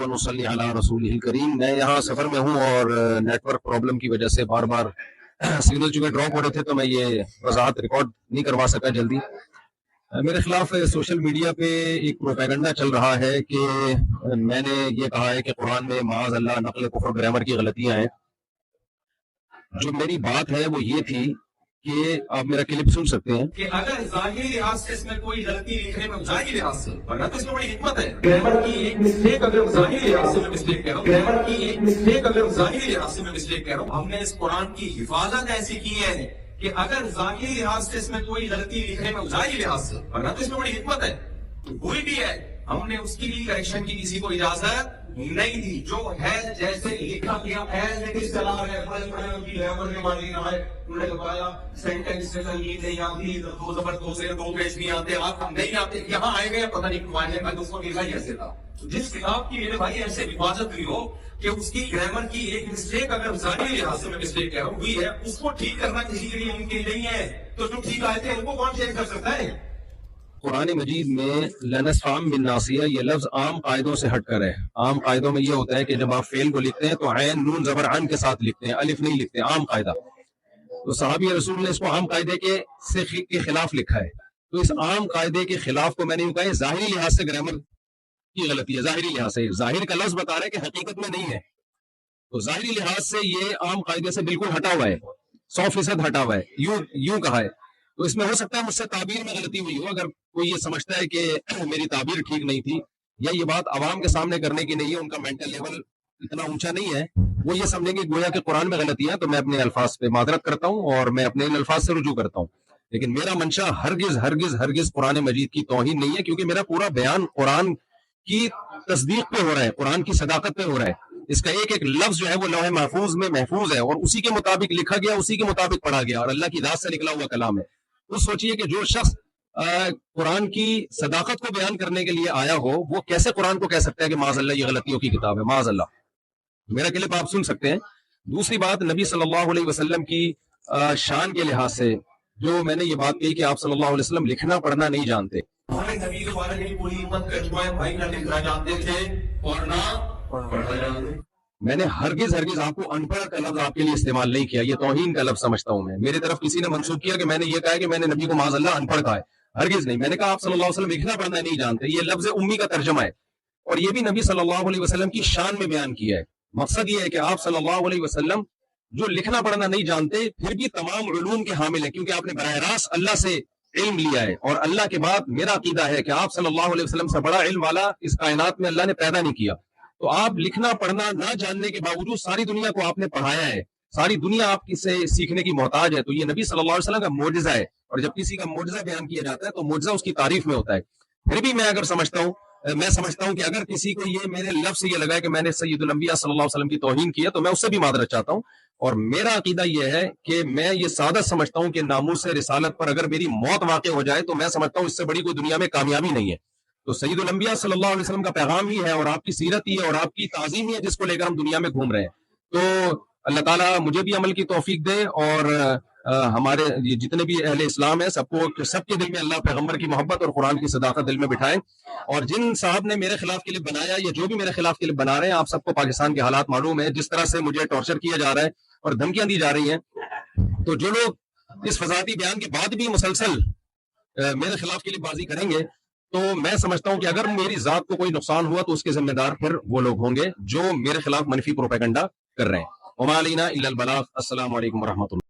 व नुसल्ली अला रसूलिहिल करीम। मैं यहाँ सफ़र में हूँ और नेटवर्क प्रॉब्लम की वजह से बार बार सिग्नल चूंकि ड्रॉप हो रहे थे तो मैं ये वजाहत रिकॉर्ड नहीं करवा सका जल्दी। मेरे खिलाफ सोशल मीडिया पे एक प्रोपेगेंडा चल रहा है कि मैंने ये कहा है कि कुरान में माज़ अल्लाह नक़ल कुफ्र ग्रामर की गलतियां हैं। जो मेरी बात है वो ये थी कि आप मेरा क्लिप सुन सकते हैं कि अगर ज़ाहिरी लिहाज से इसमें कोई गलती लिखने में ज़ाहिरी लिहाज से, वरना तो इसमें बड़ी हिकमत है। ग्रामर की एक मिस्टेक अगर ज़ाहिरी लिहाज से मैं मिस्टेक कह रहा हूँ, ग्रामर की एक मिस्टेक अगर ज़ाहिरी लिहाज से मैं मिस्टेक कह रहा हूँ, हमने इस कुरान की हिफाजत ऐसी की है कि अगर ज़ाहिरी लिहाज से इसमें कोई गलती लिखने में ज़ाहिरी लिहाज से, वरना तो इसमें बड़ी हिकमत है, हुई भी है, हमने उसकी भी करेक्शन की किसी को इजाजत नहीं दी। जो है जैसे लिखा गया है चला है, उन्होंने बताया सेंटेंस से संगीत नहीं आती, दो जबर दो से दो पेश नहीं आते, आप नहीं आते, यहाँ आए गए पता नहीं क्यों आए, मैं उसको लिखा ही ऐसे था। जिस किताब की मेरे भाई ऐसे हिफाजत हुई हो कि उसकी ग्रामर की एक मिस्टेक अगर ज़ाहिरी लिहाज से मैं मिस्टेक कह रहा हूँ हुई है, उसको ठीक करना किसी के लिए मुमकिन नहीं है, तो जो ठीक आए थे उनको कौन चेंज कर सकता है? कुरान मजीद में लनस्फाम बिन नासिया ये लफ्ज आम कायदों से हटकर है। आम कायदों में ये होता है कि जब आप फेल को लिखते हैं तो ऐन नून जबर आन के साथ लिखते हैं, अलिफ नहीं लिखते, आम कायदा। तो सहाबी रसूल ने इसको आम कायदे के खिलाफ लिखा है। तो इस आम कायदे के खिलाफ को मैंने यूं कहा ज़ाहिरी लिहाज से ग्रामर की गलती है। ज़ाहिरी लिहाज से, ज़ाहिर का लफ्ज बता रहा है कि हकीकत में नहीं है, तो ज़ाहिरी लिहाज से ये आम कायदे से बिल्कुल हटा हुआ है, 100% हटा हुआ है, यूं कहा है। तो इसमें हो सकता है मुझसे ताबीर में गलती हुई हो। अगर कोई ये समझता है कि मेरी ताबीर ठीक नहीं थी या ये बात आवाम के सामने करने की नहीं है, उनका मेंटल लेवल इतना ऊंचा नहीं है, वो ये समझेंगे गोया कि कुरान में गलतियां, तो मैं अपने अल्फाज पे माजरत करता हूं और मैं अपने इन अल्फाज से रुजू करता हूं। लेकिन मेरा मंशा हरगिज हरगिज हरगिज कुरान मजीद की तौहीन नहीं है, क्योंकि मेरा पूरा बयान कुरान की तस्दीक पे हो रहा है, कुरान की सदाकत पे हो रहा है। इसका एक एक लफ्ज जो है वो लौह महफूज में महफूज है और उसी के मुताबिक लिखा गया, उसी के मुताबिक पढ़ा गया और अल्लाह की जात से निकला हुआ कलाम है। तो सोचिए कि जो शख्स कुरान की सदाकत को बयान करने के लिए आया हो, वो कैसे कुरान को कह सकता है कि माज़अल्लाह ये गलतियों की किताब है। माज़अल्लाह। मेरा क्लिप आप सुन सकते हैं। दूसरी बात, नबी सल्लल्लाहु अलैहि वसल्लम की शान के लिहाज से जो मैंने ये बात कही कि आप सल्लल्लाहु अलैहि वसल्लम लिखना पढ़ना नहीं जानते। नबी के बारे में पूरी हिम्मत कर चुका है, भाई ना लिखना जानते थे और ना पढ़ना जानते। मैंने हरगिज हरगिज आपको अनपढ़ का लफ्ज आपके लिए इस्तेमाल नहीं किया, ये तौहीन का लफ्ज समझता हूं मैं। मेरी तरफ किसी ने मंसूब किया कि मैंने ये कहा कि मैंने नबी को माज़अल्लाह अनपढ़ कहा है, हरगिज नहीं। मैंने कहा आप सल्लल्लाहु अलैहि वसल्लम लिखना पढ़ना नहीं जानते, ये लफ्ज उम्मी का तर्जुमा है और ये भी नबी सल्लल्लाहु अलैहि वसल्लम की शान में बयान किया है। मकसद ये है कि आप सल्लल्लाहु अलैहि वसल्लम जो लिखना पढ़ना नहीं जानते फिर भी तमाम उलूम के हामिल है, क्योंकि आपने बराह रास्त अल्लाह से इल्म लिया है और अल्लाह के बाद मेरा अकीदा है कि आप सल्लल्लाहु अलैहि वसल्लम से बड़ा इल्म वाला इस कायनात में अल्लाह ने पैदा नहीं किया। तो आप लिखना पढ़ना ना जानने के बावजूद सारी दुनिया को आपने पढ़ाया है, सारी दुनिया आपकी से सीखने की मोहताज है। तो ये नबी सल्लल्लाहु अलैहि वसल्लम का मोजज़ा है और जब किसी का मोजज़ा बयान किया जाता है तो मोजज़ा उसकी तारीफ में होता है। फिर भी मैं समझता हूं कि अगर किसी को ये मेरे लफ्ज से ये लगा है कि मैंने सय्यदुल अंबिया सल्लल्लाहु अलैहि वसल्लम की तौहीन की है, तो मैं उससे भी मादरत चाहता हूं। और मेरा अकीदा यह है कि मैं ये सादत समझता हूं कि नामूस रिसालत पर अगर मेरी मौत वाक़ हो जाए तो मैं समझता हूं इससे बड़ी कोई दुनिया में कामयाबी नहीं है। तो सय्यदुल अंबिया सल्लल्लाहु अलैहि वसल्लम का पैगाम ही है और आपकी सीरत ही है और आपकी ताज़ीम ही है जिसको लेकर हम दुनिया में घूम रहे हैं। तो अल्लाह ताला मुझे भी अमल की तौफीक दे और हमारे जितने भी अहले इस्लाम है सबको, सबके दिल में अल्लाह पैगम्बर की मोहब्बत और कुरान की सदाकत दिल में बिठाए। और जिन साहब ने मेरे खिलाफ क्लिप बनाया या जो भी मेरे खिलाफ क्लिप बना रहे हैं, आप सबको पाकिस्तान के हालात मालूम है, जिस तरह से मुझे टॉर्चर किया जा रहा है और धमकियां दी जा रही हैं। तो जो लोग इस फजाती बयान के बाद भी मुसलसल मेरे खिलाफ क्लिपबाजी करेंगे, तो मैं समझता हूं कि अगर मेरी जात को कोई नुकसान हुआ तो उसके जिम्मेदार फिर वो लोग होंगे जो मेरे खिलाफ मनफी प्रोपेगेंडा कर रहे हैं। वमा अलैना इल्लल बलाग। अस्सलामु अलैकुम व रहमतुल्लाह।